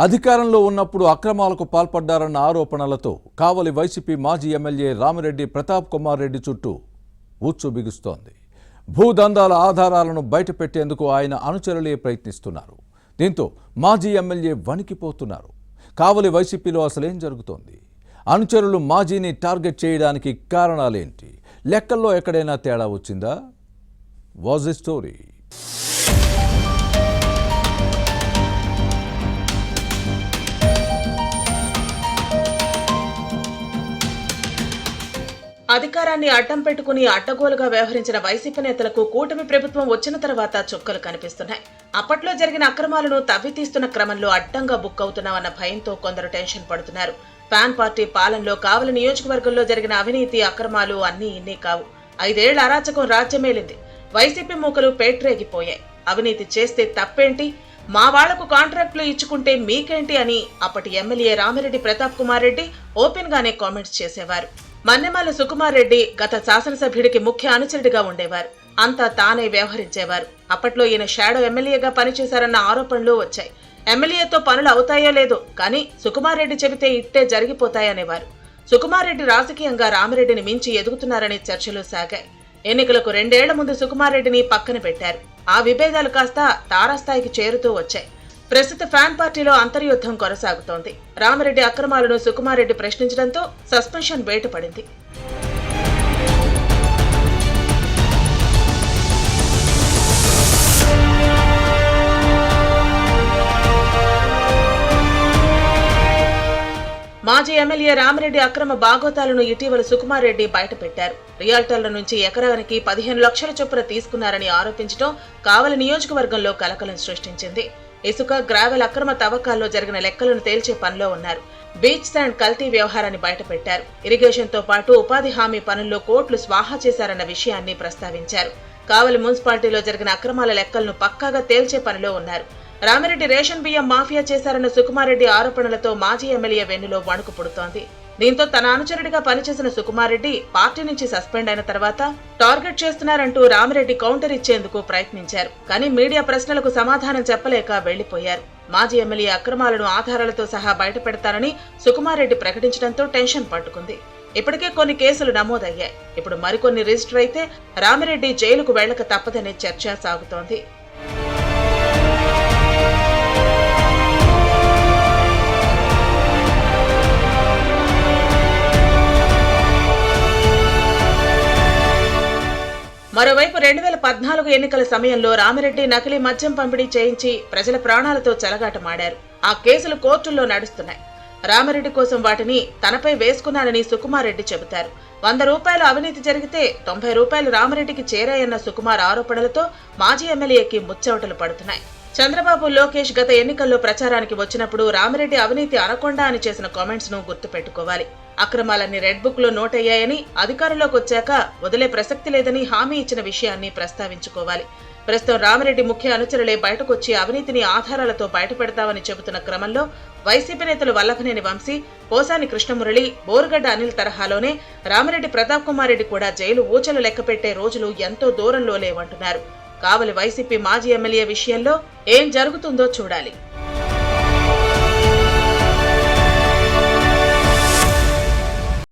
అధికారంలో ఉన్నప్పుడు అక్రమాలకు పాల్పడ్డారన్న ఆరోపణలతో కావలి వైసీపీ మాజీ ఎమ్మెల్యే రామిరెడ్డి ప్రతాప్ కుమార్ రెడ్డి చుట్టూ ఊచు బిగుస్తోంది. భూదందాల ఆధారాలను బయటపెట్టేందుకు ఆయన అనుచరులే ప్రయత్నిస్తున్నారు. దీంతో మాజీ ఎమ్మెల్యే వణికిపోతున్నారు. కావలి వైసీపీలో అసలేం జరుగుతోంది? అనుచరులు మాజీని టార్గెట్ చేయడానికి కారణాలేంటి? లెక్కల్లో ఎక్కడైనా తేడా వచ్చిందా? Was the story? అధికారాన్ని అడ్డం పెట్టుకుని అడ్డగోలుగా వ్యవహరించిన వైసీపీ నేతలకు కూటమి ప్రభుత్వం వచ్చిన తర్వాత చుక్కలు కనిపిస్తున్నాయి. అప్పట్లో జరిగిన అక్రమాలను తవ్వితీస్తున్న క్రమంలో అడ్డంగా బుక్ అవుతున్నామన్న భయంతో కొందరు టెన్షన్ పడుతున్నారు. ఫ్యాన్ పార్టీ పాలనలో కావలి నియోజకవర్గంలో జరిగిన అవినీతి అక్రమాలు అన్నీ ఇన్ని కావు. 5 ఏళ్ల అరాచకం రాజ్యమేలింది. వైసీపీ మూకలు పేట్రేగిపోయాయి. అవినీతి చేస్తే తప్పేంటి, మా వాళ్లకు కాంట్రాక్టులు ఇచ్చుకుంటే మీకేంటి అని అప్పటి ఎమ్మెల్యే రామిరెడ్డి ప్రతాప్ కుమార్ రెడ్డి ఓపెన్ గానే కామెంట్స్ చేసేవారు. మన్నెమల్ల సుకుమార్ రెడ్డి గత శాసనసభ్యుడికి ముఖ్య అనుచరుడిగా ఉండేవారు. అంతా తానే వ్యవహరించేవారు. అప్పట్లో ఈయన షాడో ఎమ్మెల్యేగా పనిచేశారన్న ఆరోపణలు వచ్చాయి. ఎమ్మెల్యేతో పనులు అవుతాయో లేదో కానీ సుకుమార్ రెడ్డి చెబితే ఇట్టే జరిగిపోతాయనేవారు. సుకుమార్ రెడ్డి రాజకీయంగా రామిరెడ్డిని మించి ఎదుగుతున్నారనే చర్చలు సాగాయి. ఎన్నికలకు 2 ఏళ్ల ముందు సుకుమార్ రెడ్డిని పక్కన పెట్టారు. ఆ విభేదాలు కాస్త తారాస్థాయికి చేరుతూ వచ్చాయి. ప్రస్తుత ఫ్యాన్ పార్టీలో అంతర్యుద్ధం కొనసాగుతోంది. రామిరెడ్డి అక్రమాలను సుకుమార్ రెడ్డి ప్రశ్నించడంతో సస్పెన్షన్ బయటపడింది. మాజీ ఎమ్మెల్యే రామిరెడ్డి అక్రమ బాగోతాలను ఇటీవల సుకుమార్ రెడ్డి బయటపెట్టారు. రియాల్టర్ల నుంచి ఎకరానికి 15 లక్షల చొప్పున తీసుకున్నారని ఆరోపించడం కావలి నియోజకవర్గంలో కలకలం సృష్టించింది. ఇసుక, గ్రావెల్ అక్రమ తవ్వకాల్లో జరిగిన లెక్కలను తేల్చే పనిలో ఉన్నారు. బీచ్ శాండ్ కల్తీ వ్యవహారాన్ని బయటపెట్టారు. ఇరిగేషన్ తో పాటు ఉపాధి హామీ పనుల్లో కోట్లు స్వాహా చేశారన్న విషయాన్ని ప్రస్తావించారు. కావలి మున్సిపాలిటీలో జరిగిన అక్రమాల లెక్కలను పక్కాగా తేల్చే పనిలో ఉన్నారు. రామిరెడ్డి రేషన్ బియ్యం మాఫియా చేశారన్న సుకుమార్ రెడ్డి ఆరోపణలతో మాజీ ఎమ్మెల్యే వెన్నులో వణుకు పుడుతోంది. దీంతో తన అనుచరుడిగా పనిచేసిన సుకుమార్ రెడ్డి పార్టీ నుంచి సస్పెండ్ అయిన తర్వాత టార్గెట్ చేస్తున్నారంటూ రామిరెడ్డి కౌంటర్ ఇచ్చేందుకు ప్రయత్నించారు. కానీ మీడియా ప్రశ్నలకు సమాధానం చెప్పలేక వెళ్లిపోయారు. మాజీ ఎమ్మెల్యే అక్రమాలను ఆధారాలతో సహా బయటపెడతానని సుకుమార్ రెడ్డి ప్రకటించడంతో టెన్షన్ పట్టుకుంది. ఇప్పటికే కొన్ని కేసులు నమోదయ్యాయి. ఇప్పుడు మరికొన్ని రిజిస్టర్ అయితే రామిరెడ్డి జైలుకు వెళ్లక తప్పదనే చర్చ సాగుతోంది. మరోవైపు 2014 ఎన్నికల సమయంలో రామిరెడ్డి నకిలీ మద్యం పంపిణీ చేయించి ప్రజల ప్రాణాలతో చెలగాటమాడారు. ఆ కేసులు కోర్టుల్లో నడుస్తున్నాయి. రామిరెడ్డి కోసం వాటిని తనపై వేసుకున్నానని సుకుమార్ రెడ్డి చెబుతారు. 100 రూపాయలు అవినీతి జరిగితే 90 రూపాయలు రామిరెడ్డికి చేరాయన్న సుకుమార్ ఆరోపణలతో మాజీ ఎమ్మెల్యేకి ముచ్చవటలు పడుతున్నాయి. చంద్రబాబు, లోకేష్ గత ఎన్నికల్లో ప్రచారానికి వచ్చినప్పుడు రామిరెడ్డి అవినీతి అనకొండా అని చేసిన కామెంట్స్ ను గుర్తుపెట్టుకోవాలి. అక్రమాలన్నీ రెడ్ బుక్ లో నోట్ అయ్యాయని, అధికారంలోకి వచ్చాక వదిలే ప్రసక్తి లేదని హామీ ఇచ్చిన విషయాన్ని ప్రస్తావించుకోవాలి. ప్రస్తుతం రామిరెడ్డి ముఖ్య అనుచరులే బయటకొచ్చి అవినీతిని ఆధారాలతో బయటపెడతామని చెబుతున్న క్రమంలో వైసీపీ నేతలు వల్లభనేని వంశీ, పోసాని కృష్ణమురళి, బోరుగడ్డ అనిల్ తరహాలోనే రామిరెడ్డి ప్రతాప్ కుమార్ రెడ్డి కూడా జైలు ఊచలు లెక్కపెట్టే రోజులు ఎంతో దూరంలో లేవంటున్నారు. కావలి వైసీపీ మాజీ ఎమ్మెల్యే విషయంలో ఏం జరుగుతుందో చూడాలి.